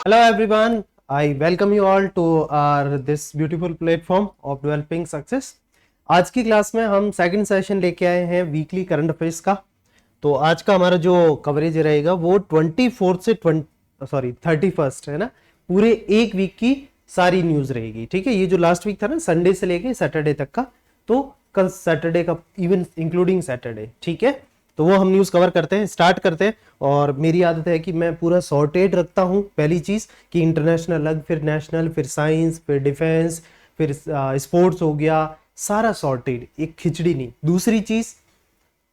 Hello everyone, I welcome you all to our this beautiful platform of developing success। आज की class में हम second session लेके आए हैं वीकली करंट अफेयर्स का। तो आज का हमारा जो कवरेज रहेगा वो 24 से 31 है ना, पूरे एक वीक की सारी न्यूज रहेगी। ठीक है, ये जो लास्ट वीक था ना, संडे से लेके सैटरडे तक का, तो कल सैटरडे का इवन इंक्लूडिंग सैटरडे। ठीक है, तो वो हम न्यूज़ कवर करते हैं, स्टार्ट करते हैं। और मेरी आदत है कि मैं पूरा सॉर्टेड रखता हूँ। पहली चीज़ कि इंटरनेशनल अलग, फिर नेशनल, फिर साइंस, फिर डिफेंस, फिर स्पोर्ट्स हो गया, सारा सॉर्टेड, एक खिचड़ी नहीं। दूसरी चीज़,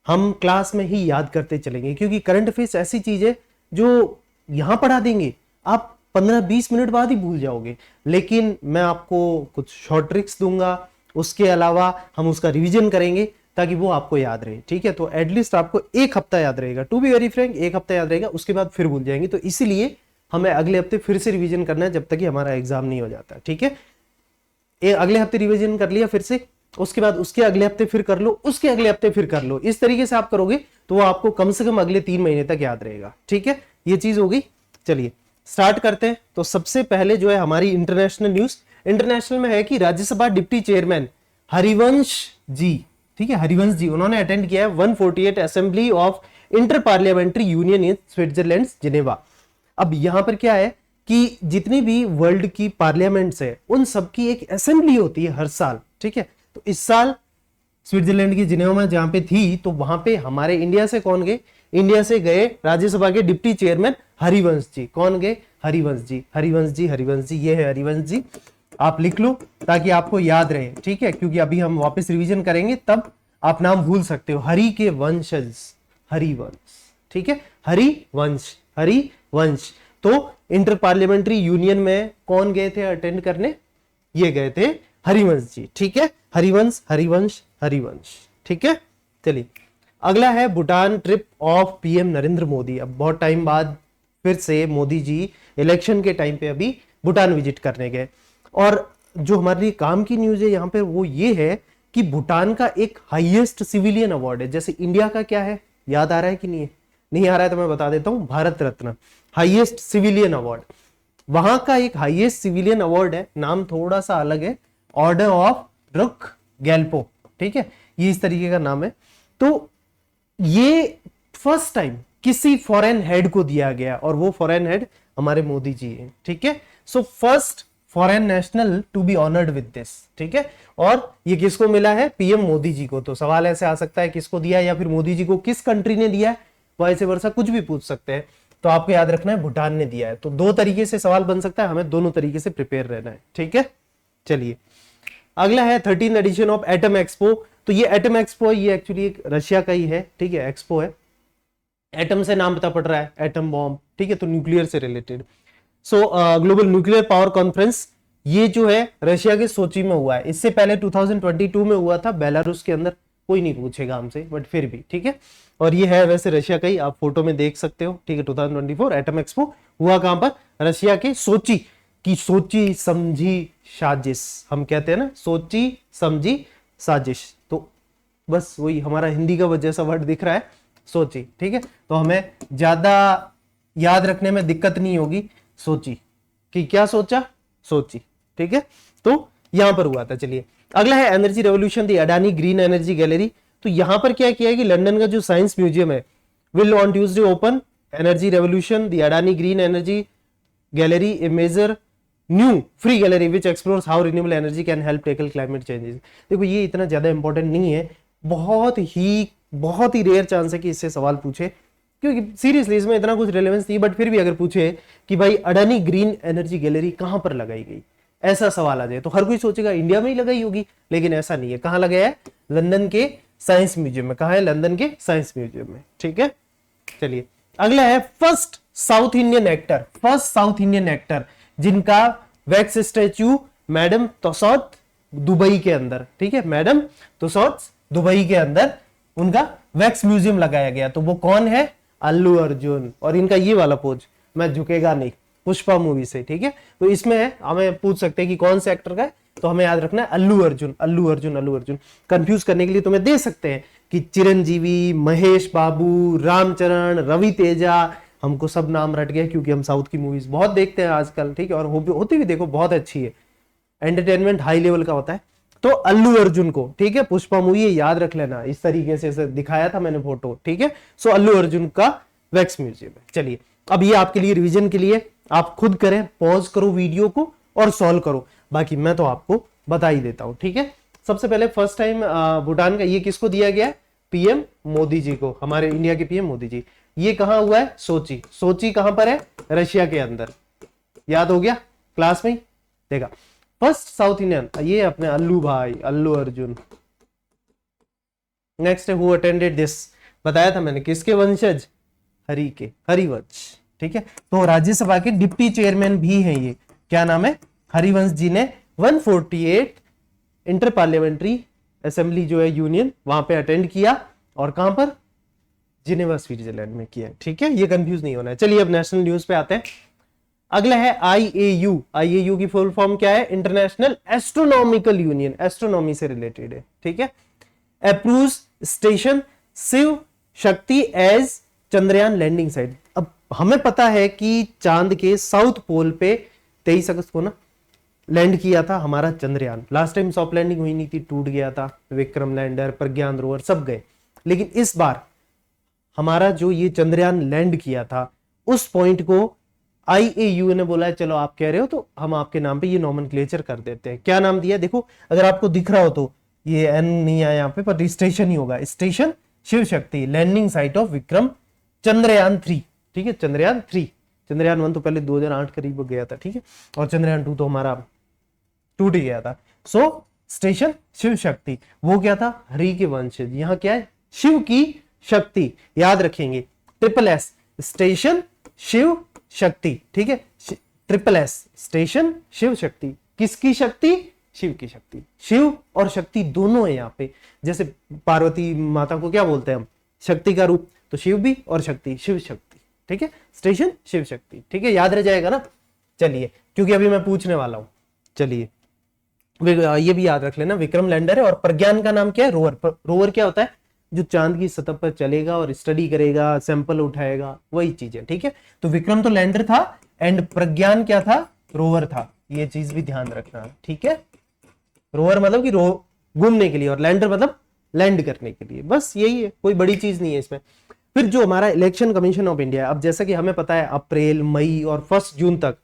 हम क्लास में ही याद करते चलेंगे, क्योंकि करंट अफेयर्स ऐसी चीज़ है जो यहाँ पढ़ा देंगे, आप 15-20 मिनट बाद ही भूल जाओगे। लेकिन मैं आपको कुछ शॉर्ट ट्रिक्स दूंगा, उसके अलावा हम उसका रिवीजन करेंगे ताकि वो आपको याद रहे। ठीक है, तो एटलीस्ट आपको एक हफ्ता याद रहेगा, टू बी वेरी फ्रैंक, एक हफ्ता याद रहेगा, उसके बाद फिर भूल जाएंगे। तो इसीलिए हमें अगले हफ्ते फिर से रिवीजन करना है, जब तक कि हमारा एग्जाम नहीं हो जाता। ठीक है, अगले हफ्ते रिवीजन कर लिया फिर से, उसके बाद उसके अगले हफ्ते फिर कर लो, उसके अगले हफ्ते फिर कर लो। इस तरीके से आप करोगे तो वो आपको कम से कम अगले 3 महीने तक याद रहेगा। ठीक है, ये चीज होगी। चलिए स्टार्ट करते हैं। तो सबसे पहले जो है हमारी इंटरनेशनल न्यूज, इंटरनेशनल में है कि राज्यसभा डिप्टी चेयरमैन हरिवंश जी, ठीक है, हरिवंश जी, उन्होंने अटेंड किया है 148 assembly of inter parliamentary union in Switzerland Geneva. अब यहां पर क्या है कि जितनी भी वर्ल्ड की पार्लियामेंट्स है उन सबकी एक असेंबली होती है हर साल। ठीक है, तो इस साल स्विट्जरलैंड की जिनेवा में जहां पे थी, तो वहां पे हमारे इंडिया से कौन गए? इंडिया से गए राज्यसभा के डिप्टी चेयरमैन हरिवंश जी। कौन गए? हरिवंश जी, हरिवंश जी, हरिवंश जी, ये है हरिवंश जी। आप लिख लो ताकि आपको याद रहे। ठीक है, क्योंकि अभी हम वापस रिवीजन करेंगे तब आप नाम भूल सकते हो। हरि के वंशज, हरिवंश। ठीक है, हरिवंश, हरिवंश। तो इंटर पार्लियामेंट्री यूनियन में कौन गए थे अटेंड करने? ये गए थे हरिवंश जी। ठीक है, हरिवंश, हरिवंश, हरिवंश। ठीक है, चलिए अगला है Bhutan trip of PM Narendra Modi. अब बहुत टाइम बाद फिर से मोदी जी इलेक्शन के टाइम पे अभी भूटान विजिट करने गए। और जो हमारे काम की न्यूज है यहाँ पे वो ये है कि भूटान का एक हाईएस्ट सिविलियन अवार्ड है। जैसे इंडिया का क्या है, याद आ रहा है कि नहीं है? नहीं आ रहा है तो मैं बता देता हूं, Bharat Ratna, highest civilian award. वहां का एक हाईएस्ट सिविलियन अवार्ड है, नाम थोड़ा सा अलग है, ऑर्डर ऑफ ड्रुक गैल्पो। ठीक है, ये इस तरीके का नाम है। तो ये फर्स्ट टाइम किसी फॉरेन हेड को दिया गया, और वो फॉरेन हेड हमारे मोदी जी हैं। ठीक है, so first foreign national to be honoured with this. ठीक है, और ये किसको मिला है? पीएम मोदी जी को। तो सवाल ऐसे आ सकता है किसको दिया, या फिर मोदी जी को किस कंट्री ने दिया है, वैसे वर्षा कुछ भी पूछ सकते हैं। तो आपको याद रखना है भूटान ने दिया है। तो दो तरीके से सवाल बन सकता है, हमें दोनों तरीके से प्रिपेयर रहना है। ठीक है, चलिए अगला है 13th addition of atom expo. तो ये एटम एक्सपो, ये एक्चुअली एक रशिया का ही है। ठीक है, एक्सपो है, एटम से नाम पता पड़ रहा है, एटम बॉम्ब। ठीक है, तो न्यूक्लियर से रिलेटेड। सो ग्लोबल न्यूक्लियर पावर कॉन्फ्रेंस, ये जो है रशिया के सोची में हुआ है। इससे पहले 2022 में हुआ था बेलारूस के अंदर। कोई नहीं पूछेगा हमसे, बट फिर भी ठीक है। और ये है वैसे रशिया का ही, आप फोटो में देख सकते हो। ठीक है, 2024 एटम एक्सपो हुआ कहां पर? रशिया के सोची की। सोची समझी साजिश हम कहते हैं ना, सोची समझी साजिश। तो बस वही हमारा हिंदी का जैसा वर्ड दिख रहा है, सोची। ठीक है, तो हमें ज्यादा याद रखने में दिक्कत नहीं होगी। सोची कि क्या सोचा, सोची। ठीक है, तो यहां पर हुआ था। चलिए अगला है energy revolution the Adani green energy gallery. तो यहां पर क्या किया है कि लंदन का जो साइंस म्यूजियम है will on Tuesday open energy revolution the Adani green energy gallery, a major new free gallery which explores how renewable energy can help tackle climate changes. देखो ये इतना ज्यादा इंपॉर्टेंट नहीं है, बहुत ही रेयर चांस है कि इससे सवाल पूछे, क्योंकि सीरियसली इसमें इतना कुछ रेलेवेंस नहीं। बट फिर भी अगर पूछे कि भाई अडानी ग्रीन एनर्जी गैलरी कहां पर लगाई गई, ऐसा सवाल आ जाए, तो हर कोई सोचेगा इंडिया में ही लगाई होगी, लेकिन ऐसा नहीं है। कहां लगाया है? लंदन के साइंस म्यूजियम में। कहां है? लंदन के साइंस म्यूजियम में। ठीक है, चलिए अगला है first south Indian actor, first south Indian actor जिनका वैक्स स्टैच्यू मैडम तुसौद दुबई के अंदर। ठीक है, मैडम तुसौद दुबई के अंदर उनका वैक्स म्यूजियम लगाया गया। तो वो कौन है? अल्लू अर्जुन। और इनका ये वाला पोज, मैं झुकेगा नहीं, पुष्पा मूवी से। ठीक है, तो इसमें है, हमें पूछ सकते हैं कि कौन से एक्टर का है, तो हमें याद रखना है अल्लू अर्जुन, अल्लू अर्जुन, अल्लू अर्जुन। कंफ्यूज करने के लिए तुम्हें दे सकते हैं कि चिरंजीवी, महेश बाबू, रामचरण, रवि तेजा, हमको सब नाम रट गया क्योंकि हम साउथ की मूवीज बहुत देखते हैं आजकल, ठीक है, और होती भी देखो बहुत अच्छी है, एंटरटेनमेंट हाई लेवल का होता है। तो अल्लू अर्जुन को, ठीक है, पुष्पा मूवी याद रख लेना, इस तरीके से दिखाया था मैंने फोटो, ठीक है। सो अल्लू अर्जुन का वैक्स म्यूजियम है। चलिए अब ये आपके लिए रिवीजन के लिए, आप खुद करें, पॉज करो वीडियो को और सॉल्व करो, बाकी मैं तो आपको बता ही देता हूं, ठीक है। सबसे पहले फर्स्ट टाइम भूटान का ये किसको दिया गया है? पीएम मोदी जी को, हमारे इंडिया के पीएम मोदी जी। ये कहां हुआ है? सोची। सोची कहां पर है? रशिया के अंदर। याद हो गया क्लास में देखा। फर्स्ट साउथ इंडियन, ये अपने अल्लू भाई, अल्लू अर्जुन। नेक्स्ट है हु अटेंडेड दिस, बताया था मैंने, किसके वंशज? हरि के, हरिवंश, ठीक है। तो राज्यसभा के डिप्टी चेयरमैन भी हैं ये, क्या नाम है? हरिवंश जी ने 148 इंटर पार्लियामेंट्री असेंबली जो है यूनियन, वहां पे अटेंड किया, और कहां पर? जिनेवा स्विट्जरलैंड में किया, ठीक है, ये कंफ्यूज नहीं होना है। चलिए अब नेशनल न्यूज पे आते हैं। अगला है आईएयू। आईएयू की फुल फॉर्म क्या है? इंटरनेशनल एस्ट्रोनॉमिकल यूनियन, एस्ट्रोनॉमी से रिलेटेड है, ठीक है। अप्रूव्स स्टेशन शिव शक्ति एज चंद्रयान लैंडिंग साइट। अब हमें पता है कि चांद के साउथ पोल पे 23 अगस्त को ना लैंड किया था हमारा Chandrayaan. Last time soft landing हुई नहीं थी, टूट गया था, विक्रम लैंडर, प्रज्ञान रोवर सब गए, लेकिन इस बार हमारा जो ये चंद्रयान लैंड किया था उस पॉइंट को आईएयू ने बोला है चलो आप कह रहे हो तो हम आपके नाम पे ये नॉमेनक्लेचर कर देते हैं। क्या नाम दिया? देखो अगर आपको दिख रहा हो तो ये एन नहीं आया यहाँ पे, पर स्टेशन ही होगा, station Shiv Shakti landing site of Vikram Chandrayaan 3, ठीक है, चंद्रयान 3। चंद्रयान 1 तो पहले 2008 करीब गया था, ठीक है, और चंद्रयान 2 तो हमारा टूट ही गया था। सो स्टेशन शिव शक्ति, वो क्या था? हरि के वंशज। यहाँ क्या है? शिव की शक्ति, याद रखेंगे, ट्रिपल एस, स्टेशन शिव शक्ति, ठीक है, ट्रिपल एस, स्टेशन शिव शक्ति। किसकी शक्ति? शिव की शक्ति। शिव और शक्ति दोनों है यहाँ पे, जैसे पार्वती माता को क्या बोलते हैं हम? शक्ति का रूप, तो शिव भी और शक्ति, शिव शक्ति, ठीक है, स्टेशन शिव शक्ति, ठीक है, याद रह जाएगा ना। चलिए क्योंकि अभी मैं पूछने वाला हूं, चलिए ये भी याद रख लेना, विक्रम लैंडर है और प्रज्ञान का नाम क्या है? रोवर। रोवर क्या होता है? जो चांद की सतह पर चलेगा और स्टडी करेगा, सैंपल उठाएगा, वही चीज है, ठीक है। तो विक्रम तो लैंडर था एंड प्रज्ञान क्या था? रोवर था, ये चीज भी ध्यान रखना, ठीक है। रोवर मतलब कि घूमने के लिए, और लैंडर मतलब लैंड करने के लिए, बस यही है, कोई बड़ी चीज नहीं है इसमें। फिर जो हमारा इलेक्शन कमीशन ऑफ इंडिया, अब जैसा कि हमें पता है अप्रैल, मई और 1 जून तक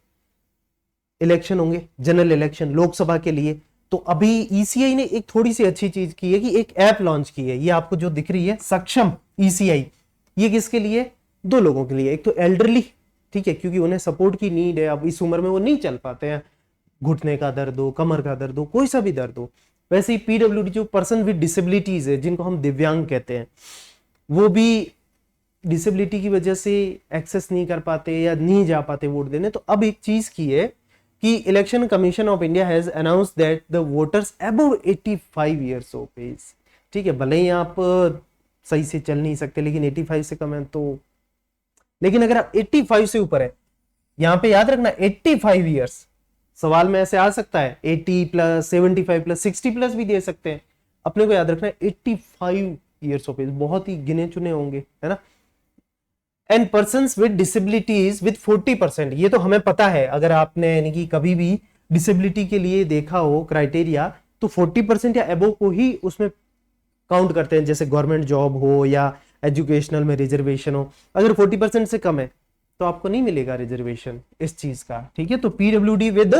इलेक्शन होंगे, जनरल इलेक्शन लोकसभा के लिए। तो अभी ईसीआई ने एक थोड़ी सी अच्छी चीज की है कि एक ऐप लॉन्च की है, ये आपको जो दिख रही है सक्षम ईसीआई, ये किसके लिए? 2 लोगों के लिए। एक तो एल्डरली, ठीक है, क्योंकि उन्हें सपोर्ट की नीड है, अब इस उम्र में वो नहीं चल पाते हैं, घुटने का दर्द हो, कमर का दर्द हो, कोई सा भी दर्द हो। वैसे ही पीडब्ल्यूडी जो पर्सन विद डिसेबिलिटीज है, जिनको हम दिव्यांग कहते हैं, वो भी डिसेबिलिटी की वजह से एक्सेस नहीं कर पाते या नहीं जा पाते वोट देने। तो अब एक चीज की है कि Election Commission of India has announced that the voters above 85 years of age, ठीक है, भले ही आप सही से चल नहीं सकते लेकिन 85 से कम है तो, लेकिन अगर आप 85 से ऊपर है, यहां पे याद रखना 85 ईयर्स, सवाल में ऐसे आ सकता है 80 प्लस 75 प्लस 60 प्लस भी दे सकते हैं, अपने को याद रखना है 85 ईयर्स ऑफ एज, बहुत ही गिने चुने होंगे, है ना। And persons with disabilities with 40%, ये तो हमें पता है, अगर आपने यानी कि कभी भी डिसेबिलिटी के लिए देखा हो क्राइटेरिया, तो 40% या अबव को ही उसमें काउंट करते हैं, जैसे गवर्नमेंट जॉब हो या एजुकेशनल में रिजर्वेशन हो। अगर 40% से कम है तो आपको नहीं मिलेगा रिजर्वेशन इस चीज का, ठीक है। तो PWD with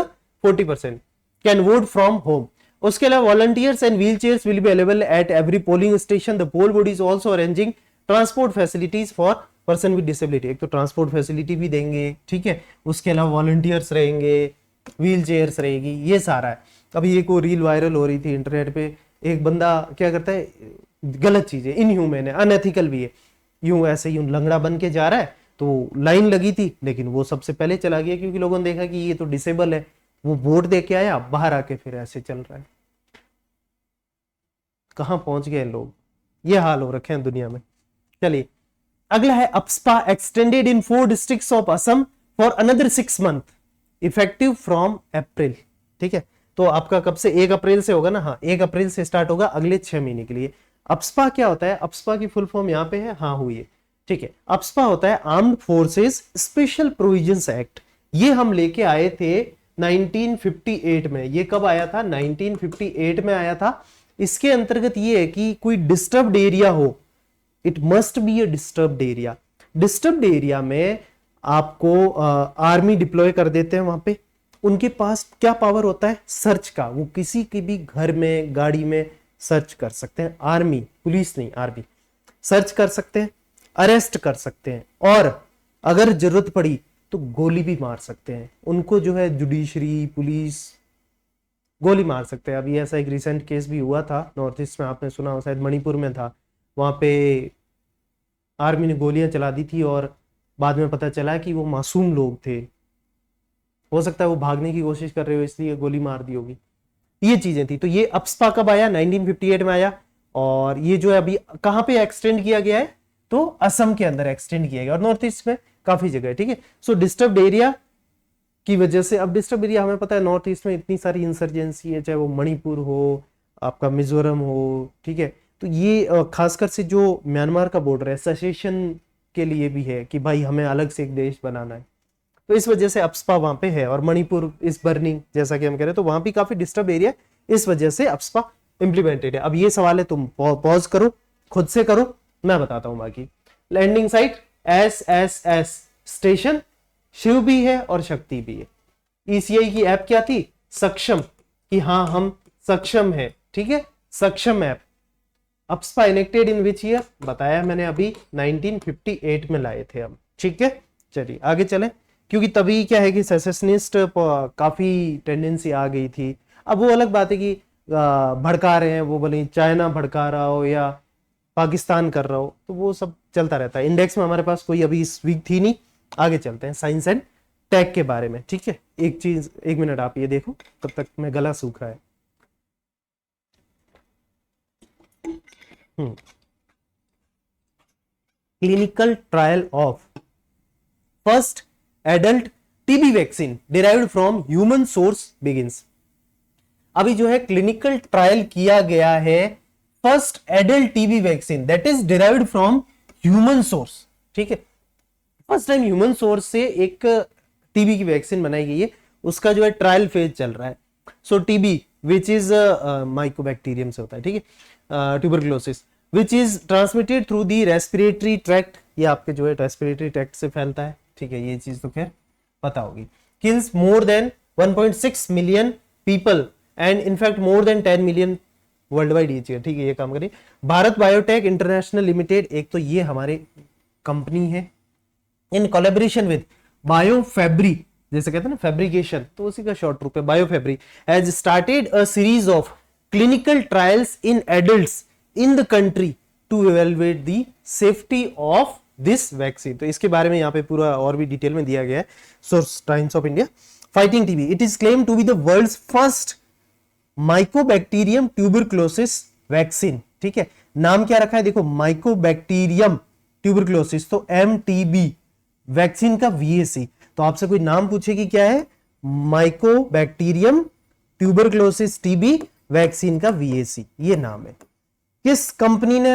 40% can vote from home. उसके अलावा volunteers and wheel chairs will be available at every polling station. The poll body is also arranging transport facilities for person with disability. एक तो ट्रांसपोर्ट फैसिलिटी भी देंगे, ठीक है, उसके अलावा वॉलंटियर्स रहेंगे, व्हील चेयर्स रहेगी, ये सारा है। अभी एक वो रील वायरल हो रही थी इंटरनेट पे, एक बंदा क्या करता है, गलत चीज है, इनह्यूमन है, अनएथिकल भी है, यूं ऐसे यूं लंगड़ा बन के जा रहा है, तो लाइन लगी थी लेकिन वो सबसे पहले चला गया क्योंकि लोगों ने देखा कि ये तो डिसेबल है, वो वोट दे के आया, बाहर आके फिर ऐसे चल रहा है। कहां पहुंच गए लोग, ये हाल हो रखे हैं दुनिया में। चलिए अगला है AFSPA extended in 4 districts of Assam for another 6 month effective from April, ठीक है। तो आपका कब से? 1 अप्रैल से होगा ना, हाँ 1 अप्रैल से स्टार्ट होगा अगले 6 महीने के लिए। अपस्पा क्या होता है? अपस्पा की फुल फॉर्म यहाँ पे है, हाँ हुई है, ठीक है। अप्सपा होता है armed forces special provisions act, ये हम लेके आए थे 1958 में। ये कब आया था? 1958 में आया था। इसके अंतर्गत ये है कि कोई डिस्टर्ब्ड एरिया हो, it must be a disturbed area. Disturbed area में आपको आर्मी डिप्लॉय कर देते हैं वहां पे। उनके पास क्या पावर होता है? सर्च का। वो किसी के भी घर में, गाड़ी में सर्च कर सकते हैं। आर्मी, पुलिस नहीं, आर्मी सर्च कर सकते हैं, अरेस्ट कर सकते हैं, और अगर जरूरत पड़ी तो गोली भी मार सकते हैं। उनको जो है जुडिशरी, पुलिस गोली मार सकते हैं। अभी ऐसा एक रिसेंट केस भी हुआ था नॉर्थ ईस्ट में, आपने सुना हो, शायद मणिपुर में था। वहां पे आर्मी ने गोलियां चला दी थी और बाद में पता चला कि वो मासूम लोग थे। हो सकता है वो भागने की कोशिश कर रहे हो इसलिए गोली मार दी होगी। ये चीजें थी। तो ये अप्सपा कब आया? 1958 में आया। और ये जो है अभी कहां पे एक्सटेंड किया गया है? तो असम के अंदर एक्सटेंड किया गया और नॉर्थ ईस्ट में काफी जगह है। ठीक है। सो डिस्टर्ब्ड एरिया की वजह से, अब डिस्टर्ब एरिया हमें पता है नॉर्थ ईस्ट में इतनी सारी इंसर्जेंसी है, चाहे वो मणिपुर हो, आपका मिजोरम हो, ठीक है। तो ये खासकर से जो म्यांमार का बॉर्डर है, सेसेशन के लिए भी है कि भाई हमें अलग से एक देश बनाना है। तो इस वजह से अप्सपा वहां पे है। और मणिपुर इज बर्निंग, जैसा कि हम कह रहे हैं, तो वहां भी काफी डिस्टर्ब एरिया, इस वजह से अप्सपा इंप्लीमेंटेड है। अब ये सवाल है, तुम पॉज करो, खुद से करो, मैं बताता हूं बाकी। Landing site SSS station, Shiv भी है और शक्ति भी है। ECI की ऐप क्या थी? सक्षम, कि हाँ हम सक्षम है। ठीक है, Saksham app. AFSPA enacted in which year? बताया मैंने अभी, 1958 में लाए थे हम। ठीक है, चलिए आगे चलें, क्योंकि तभी क्या है कि सेसेशनिस्ट काफी टेंडेंसी आ गई थी। अब वो अलग बात है कि भड़का रहे हैं, वो बोले चाइना भड़का रहा हो या पाकिस्तान कर रहा हो, तो वो सब चलता रहता है। इंडेक्स में हमारे पास कोई अभी इस वीक थी नहीं। आगे चलते हैं साइंस एंड टेक के बारे में। ठीक है, एक चीज, एक मिनट आप ये देखो, तब तक मैं गला सूख रहा है। Clinical trial of first adult TB vaccine derived from human source begins. अभी जो है क्लिनिकल ट्रायल किया गया है first adult TB vaccine that is derived from human source. ठीक है, फर्स्ट टाइम ह्यूमन सोर्स से एक टीबी की वैक्सीन बनाई गई है, उसका जो है ट्रायल फेज चल रहा है। सो टीबी विच इज माइकोबैक्टीरियम से होता है। ठीक है, tuberculosis which is transmitted through the respiratory tract, ये आपके जो है रेस्पिरेटरी ट्रैक्ट से फैलता है। ठीक है, ये चीज तो खैर पता होगी। Kills more than 1.6 million people and in fact more than 10 million world wide ये चीज। ठीक है, ये काम करिए। भारत बायोटेक इंटरनेशनल लिमिटेड, एक तो ये हमारे कंपनी है, इन कोलैबोरेशन विद बायोफैब्री, जैसे कहते हैं ना फैब्रिकेशन, तो उसी का शॉर्ट रूप है Biofabri, has started a series of clinical trials in adults in the country to evaluate the safety of this vaccine. तो इसके बारे में यहाँ पे पूरा और भी डिटेल में दिया गया है। Source Times of India. Fighting TB, it is claim to be the world's first mycobacterium tuberculosis vaccine. ठीक है, नाम क्या रखा है देखो, माइकोबैक्टीरियम ट्यूबरक्लोसिस, तो MTB वैक्सीन का VAC। तो आपसे कोई नाम पूछेगी क्या है, माइकोबैक्टीरियम ट्यूबरक्लोसिस TB वैक्सीन का VAC, ये नाम है। किस कंपनी ने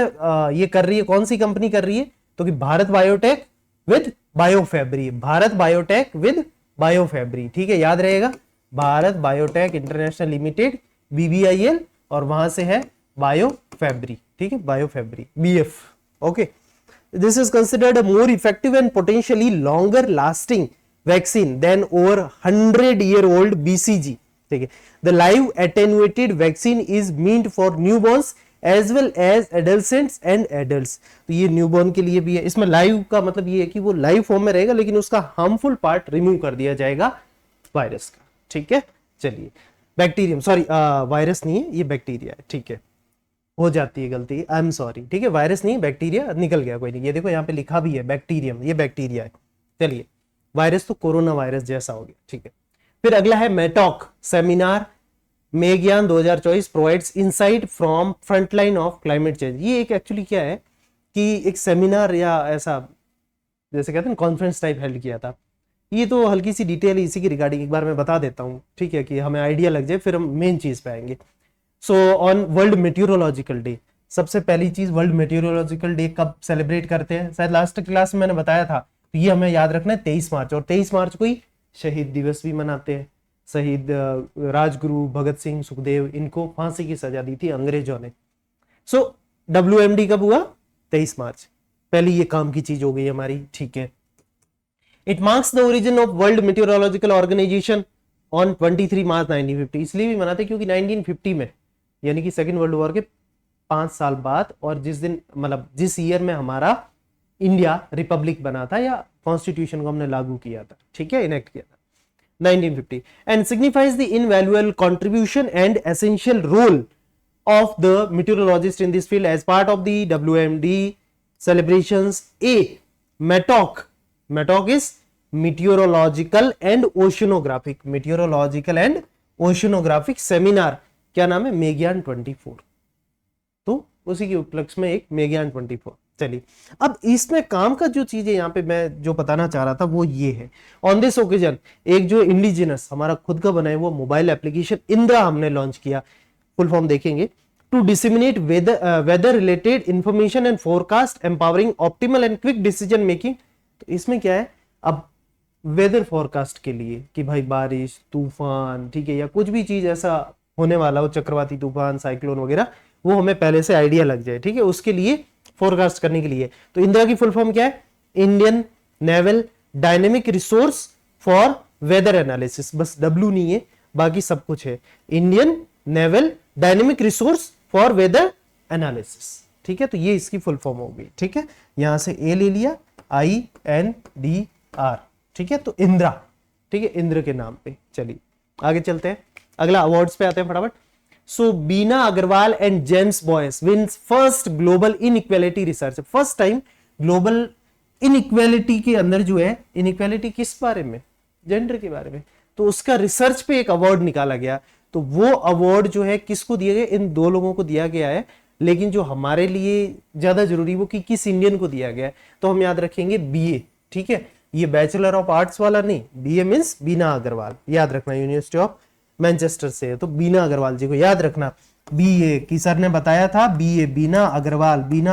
ये कर रही है, कौन सी कंपनी कर रही है? तो कि Bharat biotech with Biofabri, Bharat biotech with Biofabri. ठीक है, याद रहेगा, Bharat biotech international limited BBIL, और वहां से है बायोफैब्री। ठीक है, Biofabri BF। Okay, this is considered a more effective and potentially longer lasting vaccine than over 100-year-old BCG. ठीक है, the live attenuated vaccine is meant for newborns as well as adolescents and adults. तो ये newborn के लिए भी है। इसमें live का मतलब ये है कि वो लाइव फॉर्म में रहेगा, लेकिन उसका हार्मफुल पार्ट रिमूव कर दिया जाएगा वायरस का। ठीक है, चलिए, बैक्टीरियम, सॉरी वायरस नहीं है, ये बैक्टीरिया है। ठीक है, हो जाती है गलती, आई एम सॉरी। ठीक है, वायरस नहीं, बैक्टीरिया, निकल गया, कोई नहीं। ये देखो यहाँ पे लिखा भी है बैक्टीरियम, ये बैक्टीरिया है। चलिए, वायरस तो कोरोना वायरस जैसा हो गया। ठीक है, फिर अगला है मेटॉक सेमिनार में ज्ञान 2024 provides insight from frontline of climate change. ये एक एक्चुअली क्या है कि एक सेमिनार या ऐसा जैसे कहते हैं कॉन्फ्रेंस टाइप हेल्ड किया था। ये तो हल्की सी डिटेल इसी की रिगार्डिंग एक बार मैं बता देता हूँ। ठीक है, कि हमें आइडिया लग जाए, फिर हम मेन चीज पे आएंगे। So on world meteorological day, सबसे पहली चीज वर्ल्ड मेटीरियोलॉजिकल डे कब सेलिब्रेट करते हैं, शायद लास्ट क्लास में मैंने बताया था, तो ये हमें याद रखना है 23 मार्च। और 23 मार्च को ही शहीद दिवस भी मनाते हैं। शहीद राजगुरु भगत सिंह सुखदेव, इनको फांसी की सजा दी थी अंग्रेजों ने। सो WMD कब हुआ, 23 मार्च। पहली ये काम की चीज हो गई हमारी, ठीक है। It marks the origin of world meteorological organisation on 23 March 1950। इसलिए भी मनाते क्योंकि 1950 में, यानी कि सेकेंड वर्ल्ड वॉर के 5 साल बाद, और जिस दिन मतलब जिस ईयर में हमारा इंडिया रिपब्लिक बना था या कॉन्स्टिट्यूशन को हमने लागू किया था, ठीक है, इनेक्ट किया था 1950, and signifies the invaluable contribution and essential role of the meteorologist in this field as part of the WMD celebrations. A METOC is meteorological and oceanographic seminar, क्या नाम है, मेघयान 24। तो उसी के उपलक्ष्य में एक मेघयान 24। चलिए, अब इसमें काम का जो चीज है यहाँ पे मैं जो बताना चाह रहा था वो ये है, ऑन दिस ओकेजन एक जो इंडिजिनस हमारा खुद का बनाया हुआ मोबाइल एप्लीकेशन इंद्रा हमने लॉन्च किया। फुल फॉर्म देखेंगे, to disseminate weather related information and forecast empowering optimal and quick decision making. तो इसमें क्या है, अब वेदर फोरकास्ट के लिए कि भाई बारिश, तूफान, ठीक है, या कुछ भी चीज ऐसा होने वाला हो, चक्रवाती तूफान, साइक्लोन वगैरह, वो हमें पहले से आइडिया लग जाए, ठीक है, उसके लिए फोरकास्ट करने के लिए। तो इंदिरा की फुल फॉर्म क्या है, Indian naval dynamic resource for weather analysis. बस W नहीं है, बाकी सब कुछ है। Indian naval dynamic resource for weather analysis, ठीक है। तो ये इसकी फुल फॉर्म होगी, ठीक है। यहां से ए ले लिया, INDR, ठीक है। तो इंदिरा, ठीक है, इंद्र के नाम पे। चलिए आगे चलते हैं, अगला अवार्ड्स पे आते हैं फटाफट। So Bina Agarwal and James Boyce wins first global inequality research. First time global inequality के अंदर जो है, इनइक्वालिटी किस बारे में, जेंडर के बारे में, तो उसका रिसर्च पे एक अवार्ड निकाला गया। तो वो अवार्ड जो है किसको दिया गया, इन दो लोगों को दिया गया है, लेकिन जो हमारे लिए ज्यादा जरूरी वो कि किस इंडियन को दिया गया है, तो हम याद रखेंगे BA, ठीक है। ये बैचलर ऑफ आर्ट्स वाला नहीं, BA मींस बीना अग्रवाल, याद रखना, यूनिवर्सिटी ऑफ मैनचेस्टर से है, तो बीना अग्रवाल जी को याद रखना। BA की सर ने बताया था, BA बीना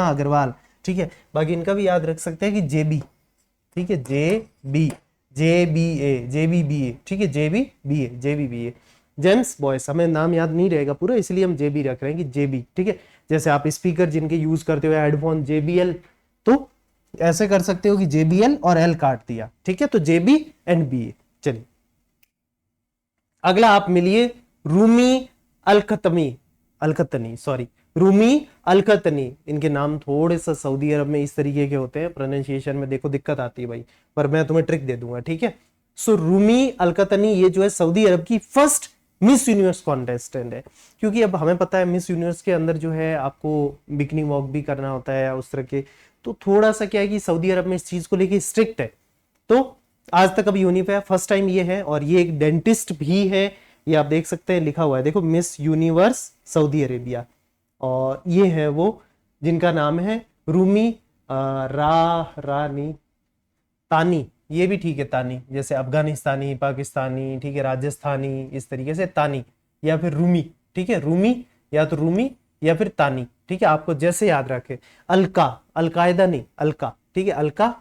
अग्रवाल, ठीक है। बाकी इनका भी याद रख सकते हैं कि JB, ठीक है, JBA, ठीक है, JBBA। जेम्स बॉयस, हमें नाम याद नहीं रहेगा पूरा, इसलिए हम JB रख रहे हैं कि JB, ठीक है। जैसे आप स्पीकर जिनके यूज करते हुए हेडफोन JBL, तो ऐसे कर सकते हो कि JBL और L काट दिया, ठीक है। तो JB एंड BA। चलिए अगला आप मिलिए रूमी अलखतनी। इनके नाम थोड़े सा सऊदी अरब में इस तरीके के होते हैं, प्रोनाउंसिएशन में देखो दिक्कत आती है भाई, पर मैं तुम्हें ट्रिक दे दूंगा, ठीक है। सो रूमी अलखतनी ये जो है सऊदी अरब की फर्स्ट मिस यूनिवर्स कॉन्टेस्टेंट है। क्योंकि अब हमें पता है मिस यूनिवर्स के अंदर जो है आपको बिकनी वॉक भी करना होता है उस तरह के, तो थोड़ा सा क्या है कि सऊदी अरब में इस चीज को लेके स्ट्रिक्ट है, तो आज तक अभी हो नहीं पाया, फर्स्ट टाइम ये है। और ये एक डेंटिस्ट भी है, ये आप देख सकते हैं लिखा हुआ है, देखो मिस यूनिवर्स सऊदी अरेबिया, और ये है वो जिनका नाम है रूमी रानी तानी, ये भी ठीक है तानी, जैसे अफगानिस्तानी, पाकिस्तानी, ठीक है, राजस्थानी, इस तरीके से तानी या फिर रूमी, ठीक है, रूमी या तो रूमी या फिर तानी, ठीक है, आपको जैसे याद रखे। अलका, अलकायदा नहीं, अलका, ठीक है, अलका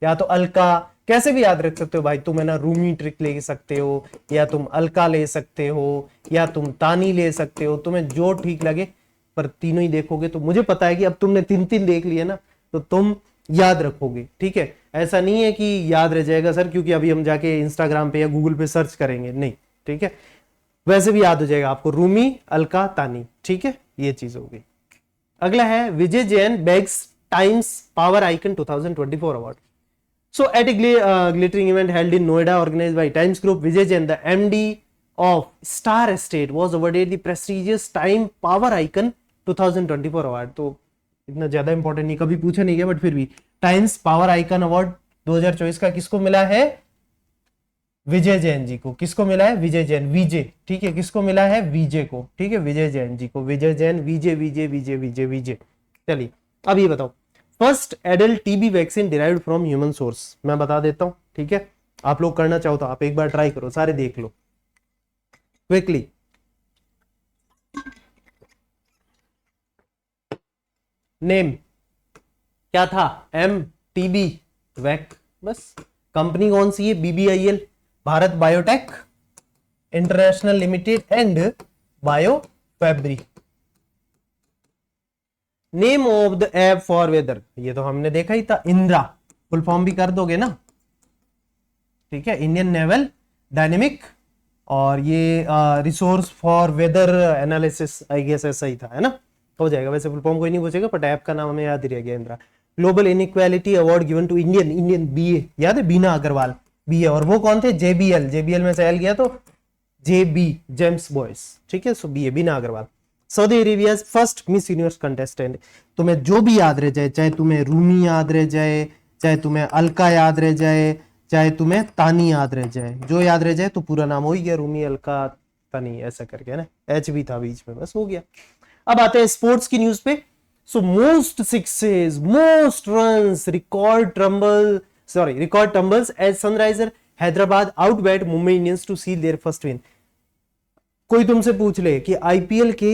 या तो अलका, कैसे भी याद रख सकते हो भाई, तुम है ना रूमी ट्रिक ले सकते हो, या तुम अलका ले सकते हो, या तुम तानी ले सकते हो, तुम्हें जो ठीक लगे, पर तीनों ही देखोगे तो मुझे पता है कि अब तुमने 3 देख लिए ना, तो तुम याद रखोगे, ठीक है। ऐसा नहीं है कि याद रह जाएगा सर क्योंकि अभी हम जाके इंस्टाग्राम पे या गूगल पे सर्च करेंगे, नहीं, ठीक है, वैसे भी याद हो जाएगा आपको, रूमी, अलका, तानी, ठीक है, ये चीज होगी। अगला है Vijay Jain bags Times power icon 2024 award. So at a glittering event held in Noida organized by Times Group, Vijay Jain, the MD of Star Estate, was awarded the prestigious Time Power Icon 2024 award। तो इतना ज्यादा important नहीं, कभी पूछा नहीं गया, but फिर भी टाइम्स पावर आइकन अवार्ड 2024 का किसको मिला है, विजय जैन जी को। किसको मिला है, विजय जैन, विजय, ठीक है, किसको मिला है, विजय को, ठीक है, विजय जैन जी को, विजय जैन, विजय। चलिए अब ये बताओ, first adult TB vaccine derived from human source, मैं बता देता हूं, ठीक है। आप लोग करना चाहो तो आप एक बार ट्राई करो, सारे देख लो क्विकली। नेम क्या था, MTB वैक, बस। कंपनी कौन सी है, BBIL, Bharat biotech international limited and bio fabric. Name of the app for weather, ये तो हमने देखा ही था, इंद्रा, फुल फॉर्म भी कर दोगे ना, ठीक है, इंडियन नेवल डायनेमिक, और ये resource for weather analysis, I guess ऐसा ही था, है ना, हो जाएगा। वैसे फुल फॉर्म कोई नहीं पूछेगा, बट ऐप का नाम हमें याद ही रह गया, Indira. Global inequality award given to Indian BA, याद है, बीना अग्रवाल BA, और वो कौन थे, JBL में से एल गया तो JB, जेम्स बॉयस, ठीक है, so BA Bina Agarwal. Saudi Arabia first Miss Universe contestant. तुम्हें जो भी याद रह जाए, चाहे तुम्हें रूमी याद रह जाए, चाहे तुम्हें अलका याद रह जाए, चाहे तुम्हें तानी याद रह जाए, जो याद रह जाए तो पूरा नाम हो ही गया, रूमी, अलका, तानी, ऐसा करके, है ना, H भी था बीच में, बस हो गया। अब आते हैं स्पोर्ट्स की न्यूज पे। So most sixes, most runs, record tumbles as Sunrisers Hyderabad outbat Mumbai Indians to seal their first win. कोई तुमसे पूछ ले कि IPL के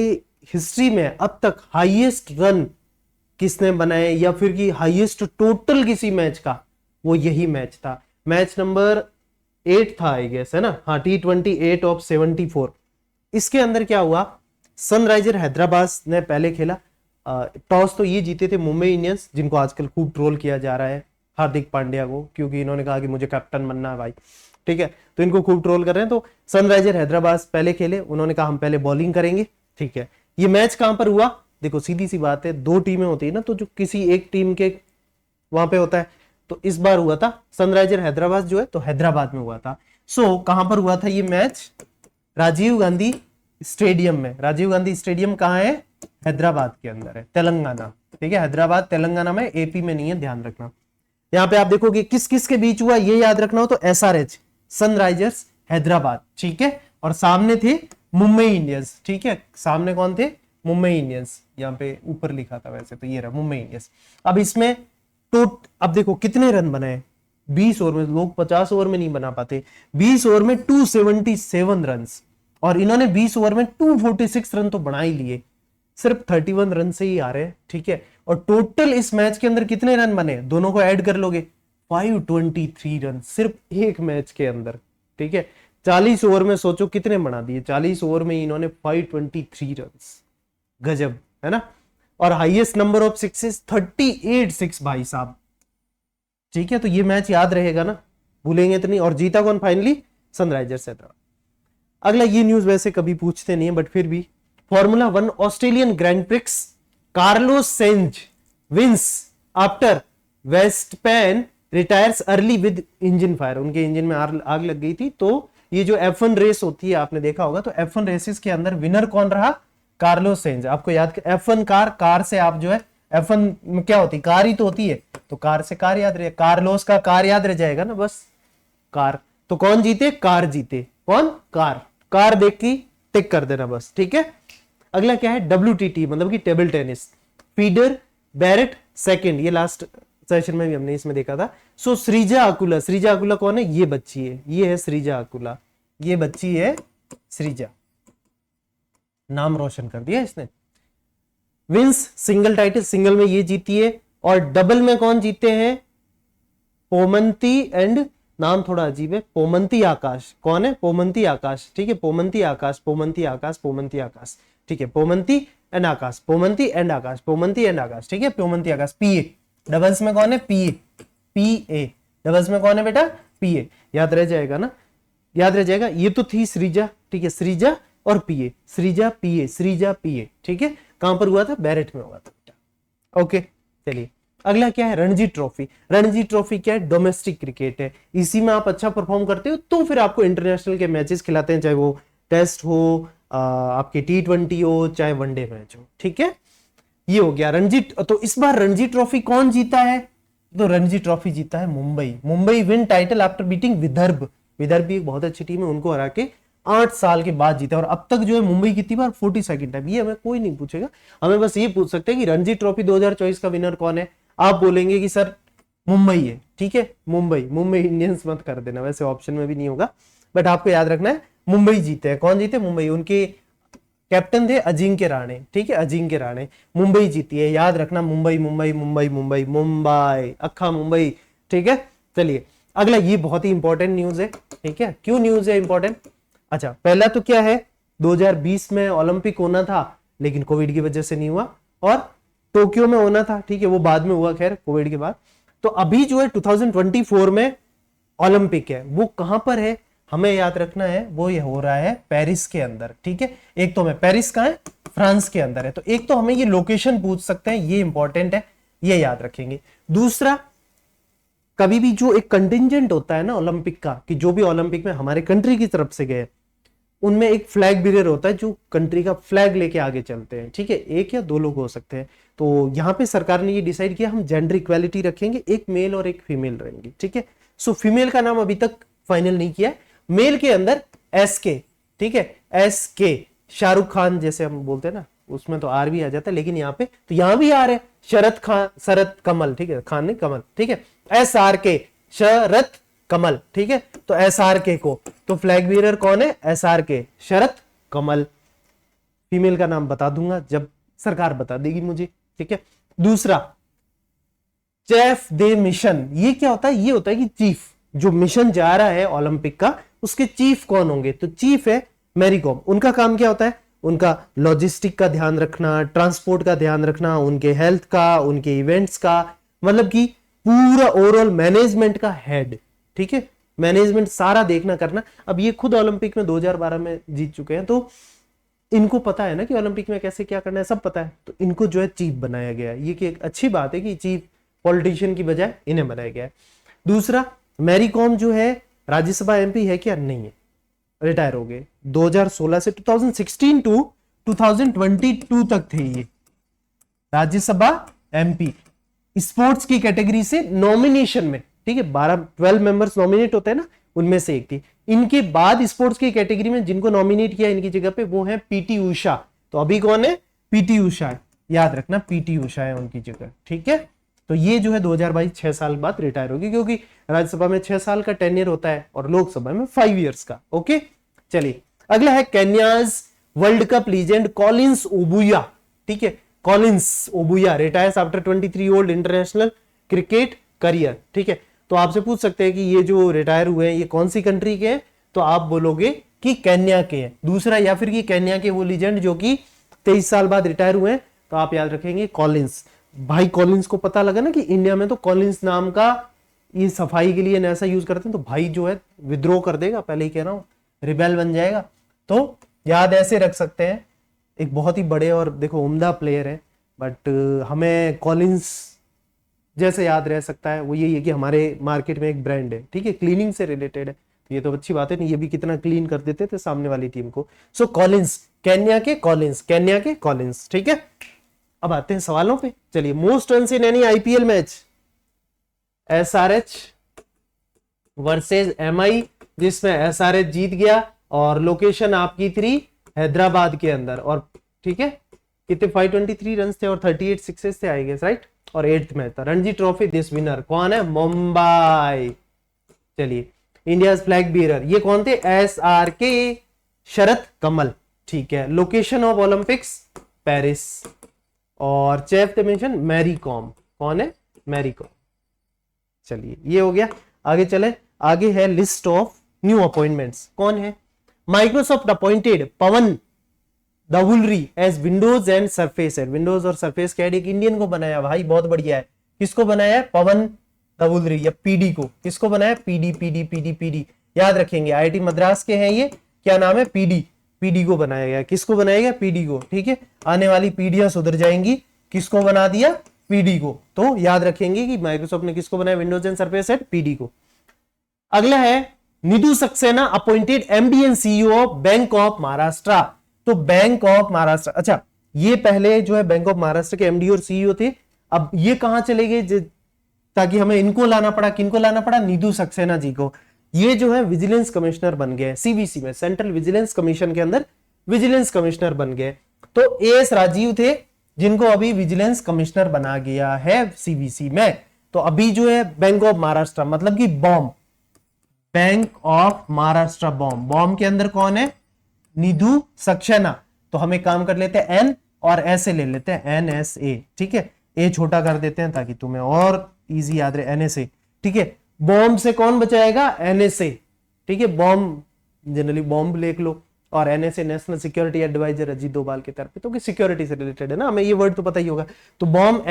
हिस्ट्री में अब तक हाईएस्ट रन किसने बनाए, या फिर कि हाईएस्ट टोटल किसी मैच का, वो यही मैच था। मैच नंबर 8 था आई गेस, है ना, हाँ, T20 8 ऑफ 74। इसके अंदर क्या हुआ, सनराइजर हैदराबाद ने पहले खेला, टॉस तो ये जीते थे मुंबई इंडियंस, जिनको आजकल खूब ट्रोल किया जा रहा है, हार्दिक पांड्या को, क्योंकि इन्होंने कहा कि मुझे कैप्टन बनना है भाई, ठीक है, तो इनको खूब ट्रोल कर रहे हैं। तो सनराइजर हैदराबाद पहले खेले, उन्होंने कहा हम पहले बॉलिंग करेंगे, ठीक है। ये मैच कहां पर हुआ, देखो सीधी सी बात है, दो टीमें होती है ना, तो जो किसी एक टीम के वहां पे होता है, तो इस बार हुआ था सनराइजर हैदराबाद जो है, तो हैदराबाद में हुआ था। सो कहां पर हुआ था ये मैच, राजीव गांधी स्टेडियम में। राजीव गांधी स्टेडियम कहां है, हैदराबाद के अंदर है, तेलंगाना, ठीक है, हैदराबाद तेलंगाना में, AP में नहीं है, ध्यान रखना। यहाँ पे आप देखोगे किस किस के बीच हुआ, ये याद रखना हो तो SRH, सनराइजर्स हैदराबाद, ठीक है, और सामने थे मुंबई इंडियंस, ठीक है, सामने कौन थे, मुंबई इंडियंस, यहाँ पे ऊपर लिखा था वैसे तो ये रहा मुंबई इंडियंस। अब इसमें अब देखो कितने रन बनाए, 20 ओवर में, लोग 50 ओवर में नहीं बना पाते, 20 ओवर में 277 रन, और इन्होंने 20 ओवर में 246 रन तो बना ही लिए, सिर्फ 31 रन से ही आ रहे हैं, ठीक है। और टोटल इस मैच के अंदर कितने रन बने, दोनों को ऐड कर लोगे, 523 रन सिर्फ एक मैच के अंदर, ठीक है। 40 ओवर में सोचो कितने बना दिए, 40 ओवर में इन्होंने 523 रन, गजब, है ना। और हाईएस्ट नंबर ऑफ सिक्सेस 38 6 भाई साहब, ठीक है, तो ये मैच याद रहेगा ना, भूलेंगे तो नहीं। और जीता कौन फाइनली, सनराइजर्स हैदराबाद। अगला ये न्यूज वैसे कभी पूछते नहीं है, बट फिर भी, formula 1 Australian grand prix, Carlos Sainz wins after Verstappen retires early with engine fire. उनके इंजन में आग लग गई थी। तो ये जो F1 रेस होती है, आपने देखा होगा, तो F1 रेसेस के अंदर विनर कौन रहा, कार्लोस सेंज। आपको याद, F1 कार से आप जो है, F1 में क्या होती, कार ही तो होती है, तो कार से कार याद रहे, कार्लोस का कार याद रह जाएगा ना, बस कार। तो कौन जीते, कार जीते, कौन, कार देख के टिक कर देना बस, ठीक है। अगला क्या है, WTT मतलब कि table tennis, feeder Beirut second, ये लास्ट सेशन में भी हमने इसमें देखा था। सो श्रीजा अकुला कौन है, ये बच्ची है, ये है श्रीजा अकुला, ये बच्ची है श्रीजा, नाम रोशन कर दिया इसने। विंस सिंगल टाइटल, सिंगल में ये जीती है, और डबल में कौन जीते हैं, पोमंती एंड, नाम थोड़ा अजीब है, पोमंती आकाश, कौन है, पोमंती आकाश, ठीक है, पोमंती आकाश, ठीक है, पोमंती एंड आकाश, ठीक है, पोमंती आकाश। PA डबल्स में कौन है, PA डबल्स में कौन है बेटा, PA, याद रह जाएगा ना, याद रह जाएगा। ये तो थी श्रीजा, ठीक है, श्रीजा और PA, श्रीजा PA, ठीक है। कहां पर हुआ था, बैरेट में हुआ था बेटा, ओके। चलिए अगला क्या है, रणजी ट्रॉफी क्या है, डोमेस्टिक क्रिकेट है। इसी में आप अच्छा परफॉर्म करते हो तो फिर आपको इंटरनेशनल के मैचेस खिलाते हैं, चाहे वो टेस्ट हो, आपके T20 हो, चाहे वनडे मैच हो, ठीक है। ये हो गया रणजी। तो इस बार रणजी ट्रॉफी कौन जीता है, तो रणजी ट्रॉफी जीता है Mumbai win title after beating Vidarbha भी एक बहुत अच्छी टीम है, उनको हरा के 8 साल के बाद जीता। और अब तक जो है मुंबई कितनी बार, 42nd टाइम। ये हमें कोई नहीं पूछेगा, हमें बस ये पूछ सकते हैं कि रणजी ट्रॉफी 2024 का विनर कौन है। आप बोलेंगे कि सर मुंबई है, ठीक है, मुंबई इंडियंस मत कर देना, वैसे ऑप्शन में भी नहीं होगा, बट आपको याद रखना है मुंबई जीते हैं। कौन जीते, मुंबई। उनके कैप्टन थे अजिंक्य राणे, ठीक है, अजिंक्य राणे। मुंबई जीती है, याद रखना, मुंबई मुंबई मुंबई मुंबई मुंबई, अक्खा मुंबई, ठीक है। चलिए अगला, ये बहुत ही इंपॉर्टेंट न्यूज है, ठीक है। क्यों न्यूज है इंपॉर्टेंट? अच्छा, पहला तो क्या है, 2020 में ओलंपिक होना था लेकिन कोविड की वजह से नहीं हुआ, और टोक्यो में होना था, ठीक है, वो बाद में हुआ, खैर कोविड के बाद। तो अभी जो है 2024 में ओलंपिक है, वो कहां पर है हमें याद रखना है, वो ये हो रहा है पेरिस के अंदर, ठीक है। एक तो हमें पेरिस कहां है, फ्रांस के अंदर है, तो एक तो हमें ये लोकेशन पूछ सकते हैं, ये इंपॉर्टेंट है, ये याद रखेंगे। दूसरा, कभी भी जो एक कंटिजेंट होता है ना ओलंपिक का, कि जो भी ओलंपिक में हमारे कंट्री की तरफ से गए, उनमें एक फ्लैग बियर होता है जो कंट्री का फ्लैग लेके आगे चलते हैं, ठीक है, एक या दो लोग हो सकते हैं। तो यहाँ पे सरकार ने ये डिसाइड किया हम जेंडर इक्वालिटी रखेंगे, एक मेल और एक फीमेल रहेंगे, ठीक है। सो फीमेल का नाम अभी तक फाइनल नहीं किया है, मेल के अंदर SK, ठीक है, SK, शाहरुख खान जैसे हम बोलते हैं ना, उसमें तो आर भी आ जाता है, लेकिन यहाँ पे तो यहाँ भी आर है, शरद खान, शरद कमल, ठीक है, खान नहीं कमल, ठीक है, SRK, शरद कमल, ठीक है। तो SRK को, तो फ्लैग बीयरर कौन है, SRK, शरद कमल। फीमेल का नाम बता दूंगा जब सरकार बता देगी मुझे, ठीक है। दूसरा, चीफ दे मिशन, ये क्या होता है, ये होता है कि चीफ जो मिशन जा रहा है ओलंपिक का, उसके चीफ कौन होंगे, तो चीफ है मैरी कॉम। उनका काम क्या होता है, उनका लॉजिस्टिक का ध्यान रखना, ट्रांसपोर्ट का ध्यान रखना, उनके हेल्थ का, उनके इवेंट्स का, मतलब कि पूरा ओवरऑल मैनेजमेंट का हेड, ठीक है, मैनेजमेंट सारा देखना करना। अब ये खुद ओलंपिक में 2012 में जीत चुके हैं, तो इनको पता है ना कि ओलंपिक में कैसे क्या करना है, सब पता है, तो इनको जो है चीफ बनाया गया है। ये कि एक अच्छी बात है कि चीफ पॉलिटिशियन की बजाय इन्हें बनाया गया है। दूसरा, मैरी कॉम जो है राज्यसभा MP है क्या, नहीं है, रिटायर हो गए 2016 से 2016 टू 2022 तक थे ये राज्यसभा MP, स्पोर्ट्स की कैटेगरी से नॉमिनेशन में, ठीक है, 12 मेंबर्स नॉमिनेट होते हैं ना, उनमें से एक थी। इनके बाद स्पोर्ट्स की कैटेगरी में जिनको नॉमिनेट किया इनकी जगह पे, वो है PT उषा। तो अभी कौन है, PT उषा है, याद रखना, PT उषा है उनकी जगह, ठीक है। तो ये जो है 2022 6 साल बाद रिटायर होगी, क्योंकि राज्यसभा में 6 साल का टेन्योर होता है और लोकसभा में 5 इयर्स का, ओके। चलिए अगला है Kenya's world cup legend Collins Obuya, ठीक है, Collins Obuya retires after 23 old international cricket career, ठीक है। तो आपसे पूछ सकते हैं कि ये जो रिटायर हुए हैं ये कौन सी कंट्री के हैं, तो आप बोलोगे कि केन्या के हैं। दूसरा, या फिर कि केन्या के वो लीजेंड जो कि 23 साल बाद रिटायर हुए हैं, तो आप याद रखेंगे कॉलिंस। भाई कॉलिंस को पता लगा ना कि इंडिया में तो कॉलिंस नाम का ये सफाई के लिए ऐसा यूज करते हैं, तो भाई जो है विद्रोह कर देगा, पहले ही कह रहा हूं, रिबेल बन जाएगा। तो याद ऐसे रख सकते हैं, एक बहुत ही बड़े और देखो उम्दा प्लेयर है, बट हमें कॉलिंस जैसे याद रह सकता है वो यही है कि हमारे मार्केट में एक ब्रांड है, ठीक है, क्लीनिंग से रिलेटेड है, तो ये तो अच्छी बात है नहीं, ये भी कितना क्लीन कर देते थे सामने वाली टीम को। सो कॉलिंस, केन्या के कॉलिंस, केन्या के कॉलिंस, ठीक है। अब आते हैं सवालों पे, चलिए। Most runs in any IPL match, SRH versus MI, जिसमें SRH जीत गया, और लोकेशन आपकी थी हैदराबाद के अंदर, और ठीक है, कितने 523 रन थे और 38 सिक्सेस थे, आई गेस, राइट। और 8th मैच था रणजी ट्रॉफी, दिस विनर कौन है, मुंबई। चलिए, इंडिया फ्लैग बीयरर ये कौन थे, SRK, शरद कमल, ठीक है। लोकेशन ऑफ ओलंपिक्स पेरिस, और चीफ डिमेंशन मैरी कॉम, कौन है, मैरी कॉम। चलिए ये हो गया, आगे चले। आगे है लिस्ट ऑफ न्यू अपॉइंटमेंट्स, कौन है, Microsoft appointed Pavan Davuluri as Windows and Surface head. Windows और सरफेस के हेड एक इंडियन को बनाया भाई, बहुत बढ़िया है। किसको बनाया है, पवन दावुलरी, या PD को, किसको बनाया, PD याद रखेंगे, IIT मद्रास के हैं ये, क्या नाम है, PD को बनाया गया। किसको बनाया गया, PD को, ठीक है। आने वाली पीढ़ियां सुधर जाएंगी, किसको बना दिया, PD को। तो याद रखेंगे कि माइक्रोसॉफ्ट ने किसको बनाया, Windows and Surface head, PD को। अगला है Nidhu Saxena appointed MD and CEO of bank of Maharashtra. तो बैंक ऑफ महाराष्ट्र, अच्छा ये पहले जो है बैंक ऑफ महाराष्ट्र के MD और CEO थे, अब ये कहां चले गए, ताकि हमें इनको लाना पड़ा, किनको लाना पड़ा, निधु सक्सेना जी को। ये जो है विजिलेंस कमिश्नर बन गए CBC में, सेंट्रल विजिलेंस कमीशन के अंदर विजिलेंस कमिश्नर बन गए। तो AS राजीव थे, जिनको अभी विजिलेंस कमिश्नर बना गया है CBC में। तो अभी जो है बैंक ऑफ महाराष्ट्र, मतलब कि bomb, bank of Maharashtra bomb के अंदर कौन है, निधु सक्सेना। तो हम एक काम कर लेते हैं एन और ऐसे ले लेते हैं NSA, ठीक है, ए छोटा कर देते हैं ताकि तुम्हें और इजी याद रहे, NSA, ठीक है। बॉम्ब से कौन बचाएगा? NSA, ठीक है, बॉम्ब जनरली बॉम्ब लिख लो, और NSA national security adviser Ajit Doval की तरफ, तो सिक्योरिटी से रिलेटेड है ना, हमें ये वर्ड तो पता ही होगा। तो बॉम्ब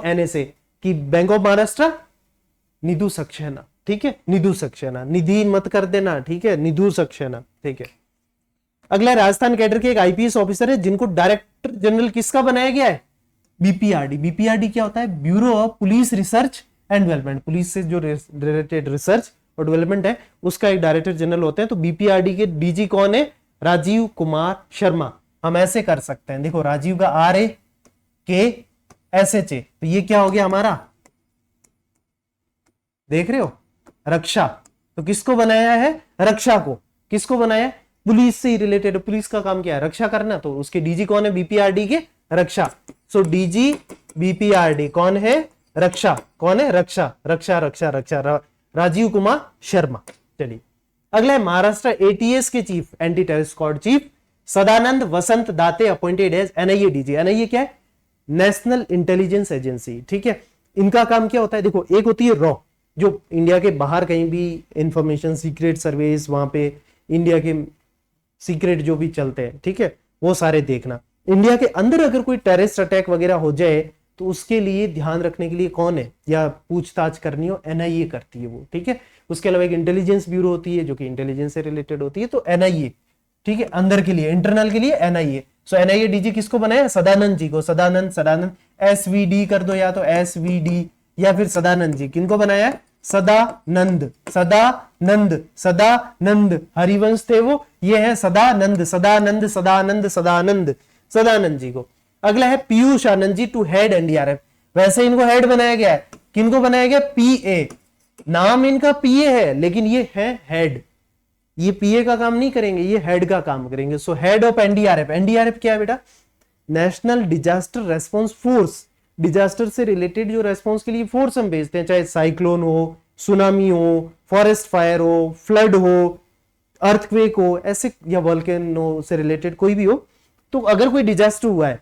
NSA की बैंक ऑफ महाराष्ट्र निधु सक्सेना, ठीक है, निधु सक्सेना, निधि मत कर देना, ठीक है, निधु सक्सेना, ठीक है। अगला राजस्थान कैडर के एक IPS ऑफिसर है जिनको डायरेक्टर जनरल किसका बनाया गया है? BPRD। BPRD क्या होता है? Bureau of police research and development, police से जो रिलेटेड रिसर्च और डेवलपमेंट है उसका एक डायरेक्टर जनरल होते हैं। तो BPRD के DG कौन है? राजीव कुमार शर्मा। हम ऐसे कर सकते हैं, देखो राजीव का RAKSHA, तो ये क्या हो गया हमारा, देख रहे हो, रक्षा। तो किसको बनाया है? रक्षा को। किसको बनाया? पुलिस से रिलेटेड, पुलिस का काम क्या है? रक्षा करना, तो उसके DG कौन है? BPRD के रक्षा। सो DG BPRD कौन है? रक्षा। कौन है? रक्षा, रक्षा रक्षा रक्षा, राजीव कुमार शर्मा। चलिए अगला है महाराष्ट्र ATS के chief, anti terrorist squad chief Sadanand Vasant Date appointed as NIA DG। NIA क्या है? नेशनल इंटेलिजेंस एजेंसी, ठीक है। इनका काम क्या होता है? देखो, एक होती है रॉ, जो इंडिया के बाहर कहीं भी इंफॉर्मेशन सीक्रेट सर्विस, वहां पे इंडिया के सीक्रेट जो भी चलते हैं, ठीक है, वो सारे देखना। इंडिया के अंदर अगर कोई टेररिस्ट अटैक वगैरह हो जाए तो उसके लिए ध्यान रखने के लिए कौन है, या पूछताछ करनी हो, NIA करती है वो, ठीक है। उसके अलावा एक इंटेलिजेंस ब्यूरो होती है जो कि इंटेलिजेंस से रिलेटेड होती है, तो NIA, ठीक है, अंदर के लिए, इंटरनल के लिए NIA। सो NIA DG किसको बनाया? सदानंद जी को। सदानंद SVD कर दो, या तो SVD या फिर सदानंद जी। किनको बनाया है? सदानंद हरिवंश थे वो, ये है सदानंद जी को। अगला है Piyush Anand ji to head NDRF। वैसे इनको हेड बनाया गया है, किनको बनाया गया? PA, नाम इनका PA है लेकिन ये है हेड, ये PA का काम नहीं करेंगे, ये हेड का काम करेंगे। So head of NDRF। NDRF क्या है बेटा? National disaster response force. Disaster से रिलेटेड जो रेस्पॉन्स के लिए फोर्स हम भेजते हैं, चाहे साइक्लोन हो, सुनामी हो, फॉरेस्ट फायर हो, फ्लड हो, अर्थक्वेक हो, ऐसे, या वोल्केनो से रिलेटेड कोई भी हो, तो अगर कोई डिजास्टर हुआ है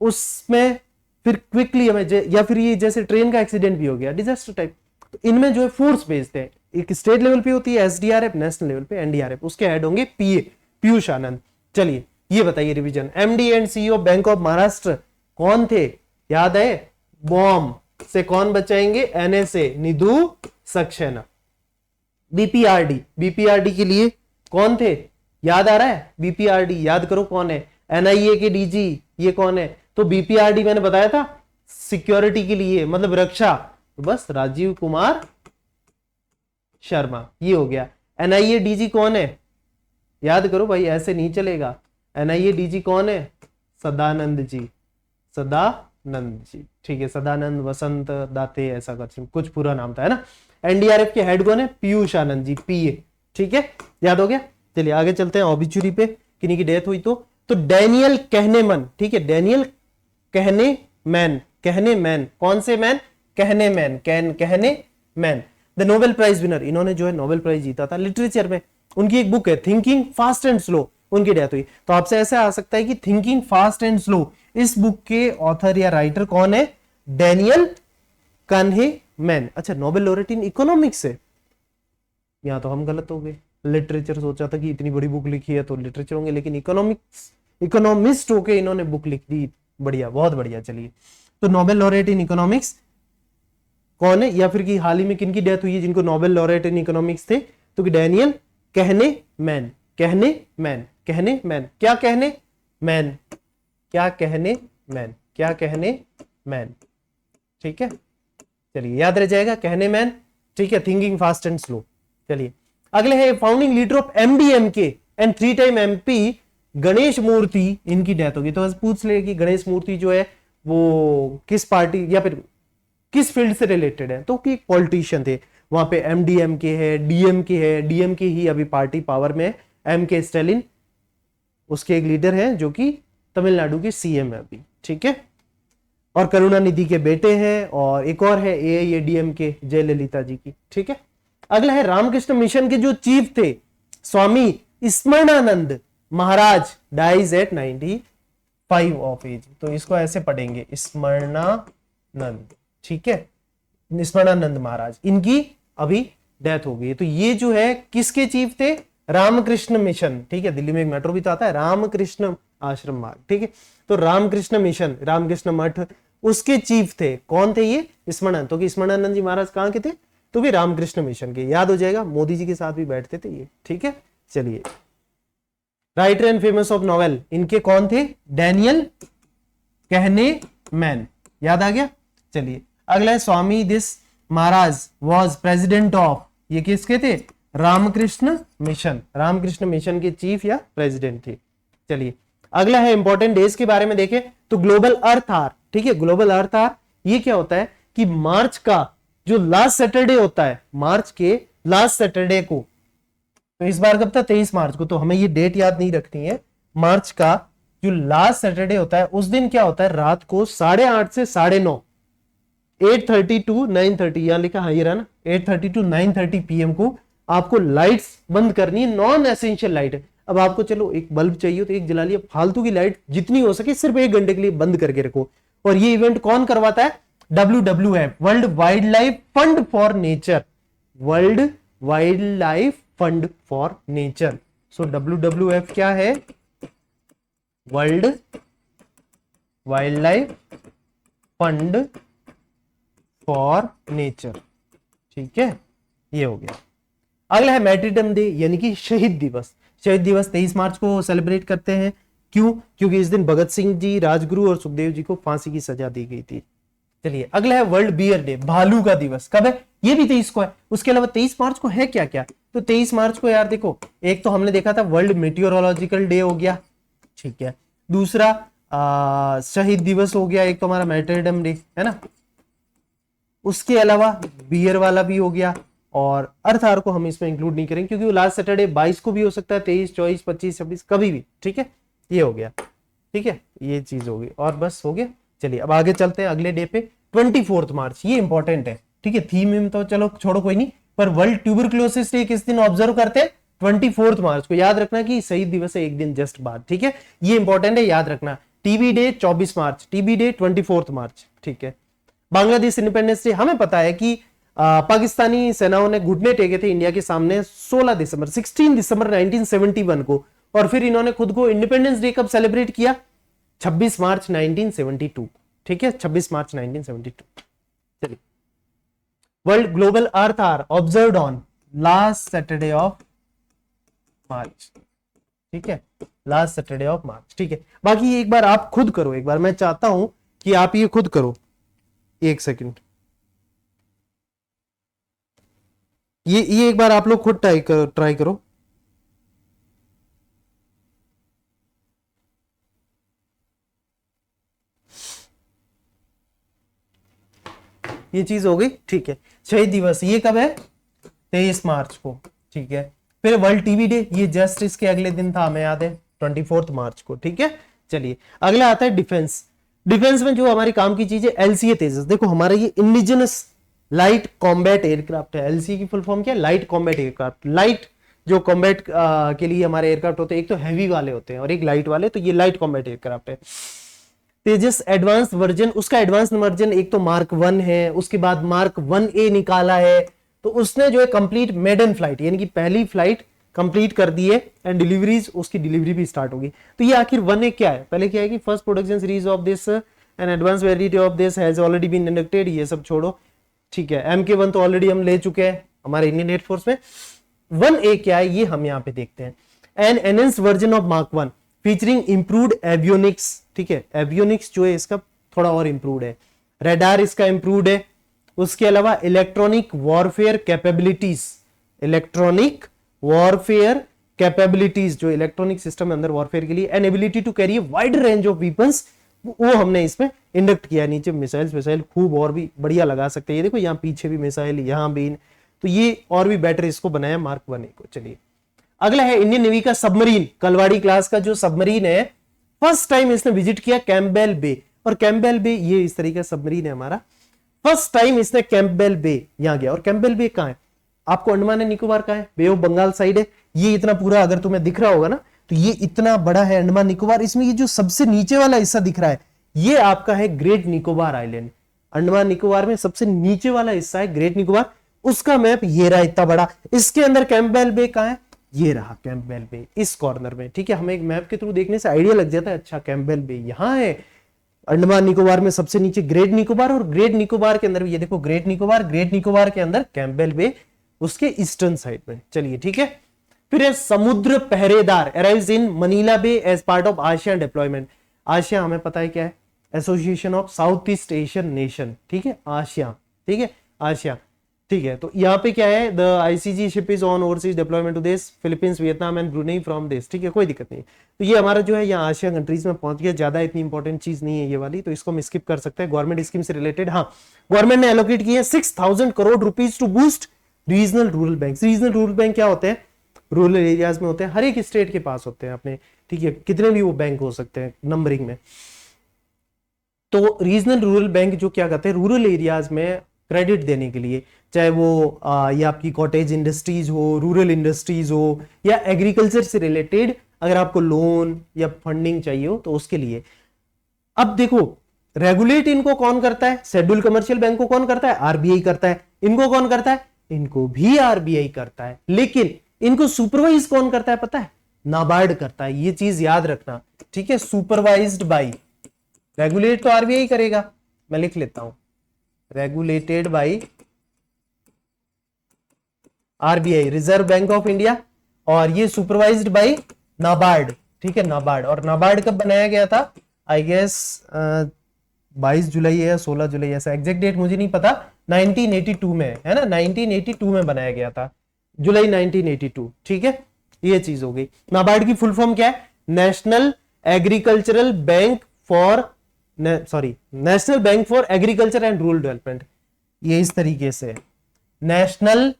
उसमें फिर क्विकली हमें, या फिर ये जैसे ट्रेन का एक्सीडेंट भी हो गया, डिजास्टर टाइप, तो इनमें जो है फोर्स भेजते हैं। एक स्टेट लेवल पे होती है SDRF, नेशनल लेवल पे NDRF, उसके हेड होंगे PA, पीयूष आनंद। चलिए ये बताइए revision, MD and CEO bank of Maharashtra कौन थे? याद है? बॉम्ब से कौन बचाएंगे? NSA, निधु सक्सेना। BPRD के लिए कौन थे? याद आ रहा है? BPRD याद करो कौन है? NIA के DG ये कौन है? तो BPRD मैंने बताया था सिक्योरिटी के लिए, मतलब रक्षा, तो बस राजीव कुमार शर्मा, ये हो गया। NIA DG कौन है? याद करो भाई, ऐसे नहीं चलेगा। NIA DG कौन है? सदानंद जी, ठीक है, सदानंद वसंत दाते, ऐसा कुछ पूरा नाम था, है ना। NDRF के हेड कौन है? पीयूष आनंद जी, PA, ठीक है, याद हो गया। चलिए आगे चलते हैं ऑबिचुरी पे, किन्हीं की डेथ हुई तो डैनियल कहनेमैन, ठीक है, डैनियल कहनेमैन, कौन से man? Kahneman, the Nobel prize winner, इन्होंने जो है नोबेल प्राइज जीता था लिटरेचर में। उनकी एक बुक है थिंकिंग फास्ट एंड स्लो, उनकी डेथ हुई। तो आपसे ऐसा आ सकता है कि थिंकिंग फास्ट एंड स्लो, इस बुक के ऑथर या राइटर कौन है? डैनियल कहनेमैन। अच्छा, नोबेल लॉरेट इन इकोनॉमिक्स है, यहां तो हम गलत हो गए, लिटरेचर सोचा था कि इतनी बड़ी बुक लिखी है तो लिटरेचर होंगे, लेकिन इकोनॉमिस्ट होके इन्होंने बुक लिख दी। बढ़िया, बहुत बढ़िया। चलिए, तो नोबेल लॉरेट इन इकोनॉमिक्स कौन है, या फिर कि हाल ही में किनकी डेथ हुई है जिनको नोबेल लॉरेट इन इकोनॉमिक्स थे? तो डैनियल कहनेमैन। क्या कहनेमैन, ठीक है, चलिए याद रह जाएगा कहनेमैन, ठीक है, थिंकिंग फास्ट एंड स्लो। चलिए अगले है founding leader of MDMK and 3 time MP Ganesh Murthy, इनकी डेथ होगी। तो बस पूछ ले कि गणेश मूर्ति जो है वो किस पार्टी या फिर किस फील्ड से रिलेटेड है, तो कि पॉलिटिशियन थे। वहां पे MDMK है, DMK ही अभी पार्टी पावर में है, MK स्टालिन उसके एक लीडर हैं जो कि तमिलनाडु के CM है अभी, ठीक है, और करुणानिधि के बेटे हैं, और एक और है AIADMK जयललिता जी की, ठीक है। अगला है रामकृष्ण मिशन के जो चीफ थे स्वामी स्मरणानंद, महाराज डाइज एट 95 ऑफ एज। तो इसको ऐसे पढ़ेंगे, स्मरणानंद, ठीक है, स्मरणानंद महाराज, इनकी अभी डेथ हो गई। तो ये जो है किसके चीफ थे? रामकृष्ण मिशन, ठीक है, दिल्ली में एक मेट्रो भी तो आता है, रामकृष्ण आश्रम मार्ग, ठीक है। तो रामकृष्ण मिशन, रामकृष्ण मठ, उसके चीफ थे। कौन थे ये? स्मरणानंद। तो कि स्मरणानंद जी महाराज कहाँ के थे? तो भी रामकृष्ण मिशन के, याद हो जाएगा, मोदी जी के साथ भी बैठते थे ये, ठीक है। चलिए, writer and famous of novel, इनके कौन थे? डैनियल कहनेमैन, याद आ गया। चलिए, अगला है Swami this Maharaj was president of, ये किसके थे? रामकृष्ण मिशन, रामकृष्ण मिशन के चीफ या प्रेसिडेंट थे। चलिए, अगला है इंपॉर्टेंट डेज के बारे में देखें तो ग्लोबल अर्थ आर, ठीक है, ग्लोबल अर्थ आर ये क्या होता है कि मार्च का जो लास्ट सैटरडे होता है, मार्च के लास्ट सैटरडे को, तो इस बार कब था? 23 मार्च को, तो हमें ये डेट याद नहीं रखनी है। मार्च का जो लास्ट सैटरडे होता है उस दिन क्या होता है? रात को 8:30 से 9:30, 8:30 टू 9:30, यहां लिखा है ना, 8:30 टू 9:30 PM को आपको लाइट्स बंद करनी है, नॉन एसेंशियल लाइट है। अब आपको चलो एक बल्ब चाहिए तो एक जला लिया, फालतू की लाइट जितनी हो सके सिर्फ 1 घंटे के लिए बंद करके रखो। और ये इवेंट कौन करवाता है? WWF, world wild life fund for nature, world wild life fund for nature. So WWF क्या है? World wild life fund for nature, ठीक है, ये हो गया। अगला है मैर्टिरडम डे, यानी कि शहीद दिवस। शहीद दिवस 23 मार्च को सेलिब्रेट करते हैं। क्यों? क्योंकि इस दिन भगत सिंह जी, राजगुरु और सुखदेव जी को फांसी की सजा दी गई थी। चलिए, अगला है वर्ल्ड बियर डे, भालू का दिवस। कब है? ये भी 23 को है। उसके अलावा 23 मार्च को है क्या क्या? तो 23 मार्च को यार देखो, एक तो हमने देखा था वर्ल्ड मेटियोरोलॉजिकल डे हो गया, ठीक है, दूसरा शहीद दिवस हो गया, एक तो हमारा मैर्टिरडम डे है ना, उसके अलावा बियर वाला भी हो गया, और अर्थ आवर को हम इसमें इंक्लूड नहीं करेंगे क्योंकि वो लास्ट सैटरडे 22 को भी हो सकता है, 23, 24, 25, 26 कभी भी, ठीक है। ये हो गया, ठीक है, ये चीज होगी और बस हो गया। चलिए, अब आगे चलते हैं अगले डे पे, 24 मार्च, ये इंपॉर्टेंट है, ठीक है। थीम तो चलो छोड़ो कोई नहीं, पर वर्ल्ड ट्यूबरक्लोसिस डे किस दिन ऑब्जर्व करते हैं? 24 मार्च को। याद रखना कि शहीद दिवस है एक दिन जस्ट बाद, ठीक है, ये इंपॉर्टेंट है, याद रखना। टीबी डे 24 मार्च, टीबी डे 24 मार्च, ठीक है। बांग्लादेश इंडिपेंडेंस डे, हमें पता है कि पाकिस्तानी सेनाओं ने घुटने टेके थे इंडिया के सामने 16 दिसंबर 1971 को, और फिर इन्होंने खुद को इंडिपेंडेंस डे कब सेलिब्रेट किया? 26 मार्च 1972, ठीक है, 26 मार्च 1972। चलिए, world global earth hour observed on last Saturday of March, ठीक है, लास्ट सैटरडे ऑफ मार्च, ठीक है। बाकी एक बार आप खुद करो, एक बार मैं चाहता हूं कि आप ये खुद करो, एक सेकंड, ये एक बार आप लोग खुद ट्राई करो। ये चीज हो गई, ठीक है। शहीद दिवस ये कब है? 23 मार्च को, ठीक है। फिर वर्ल्ड टीबी डे, ये जस्ट इसके अगले दिन था, हमें याद है, 24 मार्च को, ठीक है। चलिए, अगला आता है डिफेंस। डिफेंस में जो हमारी काम की चीज है, एलसीए तेजस। देखो, हमारा ये इंडिजिनस लाइट कॉम्बैट एयरक्राफ्ट है। एलसीए की फुल फॉर्म क्या है? Light combat aircraft. लाइट जो कॉम्बैट के लिए हमारे एयरक्राफ्ट होते हैं, एक तो हैवी वाले होते हैं और एक लाइट वाले, तो ये लाइट कॉम्बैट एयरक्राफ्ट है। तेजस एडवांस वर्जन, उसका एडवांस वर्जन एक तो मार्क 1 है, उसके बाद मार्क 1A निकाला है। तो उसने जो है कंप्लीट मेडन फ्लाइट, यानी कि पहली फ्लाइट कंप्लीट कर दी है, एंड डिलीवरीज, उसकी डिलीवरी भी स्टार्ट होगी। तो ये आखिर 1A क्या है? पहले क्या है कि first production series of this and advance variety of this has already been inducted, ये सब छोड़ो, ठीक है। MK1 तो ऑलरेडी हम ले चुके हैं हमारे इंडियन एयरफोर्स में। 1A क्या है ये हम यहाँ पे देखते हैं। An enhanced version of Mark 1 featuring improved avionics, ठीक है, एवियोनिक्स जो है इसका थोड़ा और इंप्रूव्ड है, रेडार इसका इंप्रूव्ड है। उसके अलावा electronic warfare capabilities, electronic warfare capabilities, जो इलेक्ट्रॉनिक सिस्टम अंदर वॉरफेयर के लिए, an ability to carry wide range of weapons, वो हमने इसमें इंडक्ट किया। नीचे मिसाइल खूब और भी बढ़िया लगा सकते हैं, ये देखो यहाँ पीछे भी मिसाइल, यहाँ भी, तो ये और भी बेटर इसको बनाया मार्क 1A को। चलिए, अगला है इंडियन नेवी का सबमरीन, कलवाड़ी क्लास का जो सबमरीन है, फर्स्ट टाइम इसने विजिट किया कैंपबेल बे। और कैंपबेल बे ये इस तरीके का सबमरीन है हमारा, फर्स्ट टाइम इसने कैंपबेल बे यहां गया। और कैंपबेल बे कहां है? आपको अंडमान एंड निकोबार का है, बे ऑफ बंगाल साइड है। ये इतना पूरा अगर तुम्हें दिख रहा होगा ना, तो ये इतना बड़ा है अंडमान निकोबार। इसमें ये जो सबसे नीचे वाला हिस्सा दिख रहा है ये आपका है ग्रेट निकोबार आइलैंड। अंडमान निकोबार में सबसे नीचे वाला हिस्सा है ग्रेट निकोबार, उसका मैप ये रहा इतना बड़ा। इसके अंदर कैंपबेल बे कहां है, ये रहा कैंपबेल बे इस कॉर्नर में, ठीक है। हमें एक मैप के थ्रू देखने से आइडिया लग जाता है, अच्छा कैंपबेल बे यहां है। अंडमान निकोबार में सबसे नीचे ग्रेट निकोबार, और ग्रेट निकोबार के अंदर ये देखो ग्रेट निकोबार के अंदर कैंपबेल बे उसके ईस्टर्न साइड में। चलिए ठीक है। फिर Samudra Paheredar arrives in Manila Bay as part of ASEAN deployment. ASEAN हमें पता है क्या है, association of south east Asian nation, ठीक है, आसिया, ठीक है, आसिया, ठीक है। तो यहाँ पे क्या है, the ICG ship is on overseas deployment to this Philippines, Vietnam and Brunei from this, ठीक है, कोई दिक्कत नहीं। तो ये हमारा जो है यहाँ आसिया कंट्रीज में पहुंच गया, ज्यादा इतनी इंपॉर्टेंट चीज नहीं है ये वाली, तो इसको हम स्किप कर सकते हैं। गवर्नमेंट स्कीम से रिलेटेड, हाँ, गवर्नमेंट ने एलोकेट किए 6,000 crore rupees to boost regional rural bank. Regional rural bank क्या होते हैं, रूरल एरियाज में होते हैं, हर एक स्टेट के पास होते हैं अपने, ठीक है, कितने भी वो बैंक हो सकते हैं नंबरिंग में। तो रीजनल रूरल बैंक जो क्या करते हैं, रूरल एरियाज में क्रेडिट देने के लिए, चाहे वो ये आपकी कॉटेज इंडस्ट्रीज हो, रूरल इंडस्ट्रीज हो, या एग्रीकल्चर से रिलेटेड अगर आपको लोन या फंडिंग चाहिए हो तो उसके लिए। अब देखो रेगुलेट इनको कौन करता है, शेड्यूल कमर्शियल बैंक को कौन करता है, आरबीआई करता है। इनको कौन करता है, इनको भी आरबीआई करता है, लेकिन इनको सुपरवाइज कौन करता है पता है, नाबार्ड करता है। ये चीज याद रखना, ठीक है, सुपरवाइज्ड बाई, रेगुलेट तो आरबीआई करेगा, मैं लिख लेता हूं, regulated by RBI, reserve bank of India, और ये सुपरवाइज्ड बाई नाबार्ड, ठीक है, नाबार्ड। और नाबार्ड कब बनाया गया था, आई गेस 22 जुलाई या 16 जुलाई, ऐसा एग्जैक्ट डेट मुझे नहीं पता, 1982 में है ना, 1982 में बनाया गया था, जुलाई 1982, ठीक है। ये चीज हो गई। नाबार्ड की फुल फॉर्म क्या है, national agricultural bank for national bank for agriculture and rural development, ये इस तरीके से, national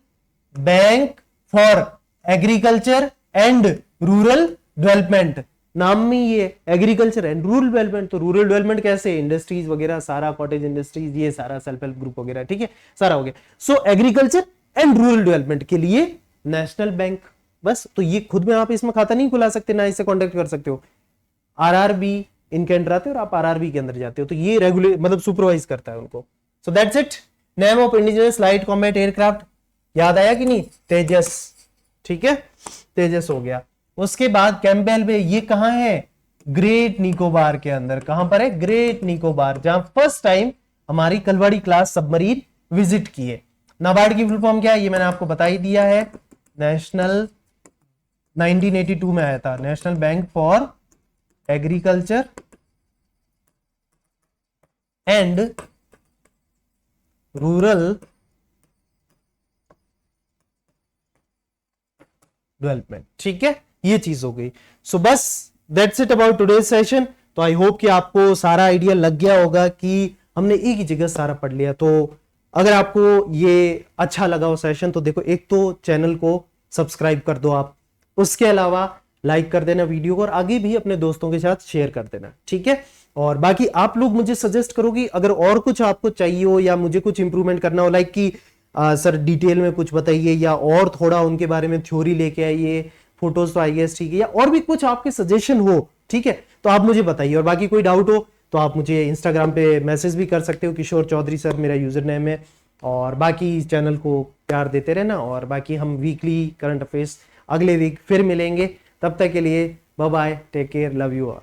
bank for agriculture and rural development, नाम में ये एग्रीकल्चर एंड रूरल डेवलपमेंट। तो रूरल डेवलपमेंट कैसे, इंडस्ट्रीज वगैरह सारा, कॉटेज इंडस्ट्रीज, ये सारा सेल्फ हेल्प ग्रुप वगैरह, ठीक है, सारा हो गया। सो एग्रीकल्चर एंड रूरल डेवलपमेंट के लिए नेशनल बैंक, बस। तो ये खुद में आप इसमें खाता नहीं खुला सकते, ना इससे कॉन्टेक्ट कर सकते हो, आरआरबी इनके अंडर आते हो और आप आरआरबी के अंदर जाते हो, तो ये रेगुलेट मतलब सुपरवाइज करता है उनको। So that's it. Name of indigenous light combat aircraft याद आया कि नहीं, तेजस, ठीक है, तेजस हो गया। उसके बाद कैंपबेल बे, ये कहां है, ग्रेट निकोबार के अंदर। कहां पर है, ग्रेट निकोबार, जहां फर्स्ट टाइम हमारी कलवाड़ी क्लास सबमरीन विजिट किए। नाबार्ड की फुल फॉर्म क्या है, ये मैंने आपको बता ही दिया है, नेशनल 1982 में आया था, national bank for agriculture and rural development, ठीक है, ये चीज हो गई। सो बस that's it about today's session. तो आई होप कि आपको सारा आइडिया लग गया होगा कि हमने एक ही जगह सारा पढ़ लिया। तो अगर आपको ये अच्छा लगा हो सेशन, तो देखो, एक तो चैनल को सब्सक्राइब कर दो आप, उसके अलावा लाइक कर देना वीडियो को, और आगे भी अपने दोस्तों के साथ शेयर कर देना, ठीक है। और बाकी आप लोग मुझे सजेस्ट करो कि अगर और कुछ आपको चाहिए हो या मुझे कुछ इंप्रूवमेंट करना हो, लाइक कि सर डिटेल में कुछ बताइए, या और थोड़ा उनके बारे में थ्योरी लेके आइए, फोटोज तो आइए, ठीक है, या और भी कुछ आपके सजेशन हो, ठीक है, तो आप मुझे बताइए। और बाकी कोई डाउट हो तो आप मुझे इंस्टाग्राम पे मैसेज भी कर सकते हो, किशोर चौधरी सर मेरा यूजर नेम है। और बाकी चैनल को प्यार देते रहना, और बाकी हम वीकली करंट अफेयर्स अगले वीक फिर मिलेंगे। तब तक के लिए bye bye, take care, love you all.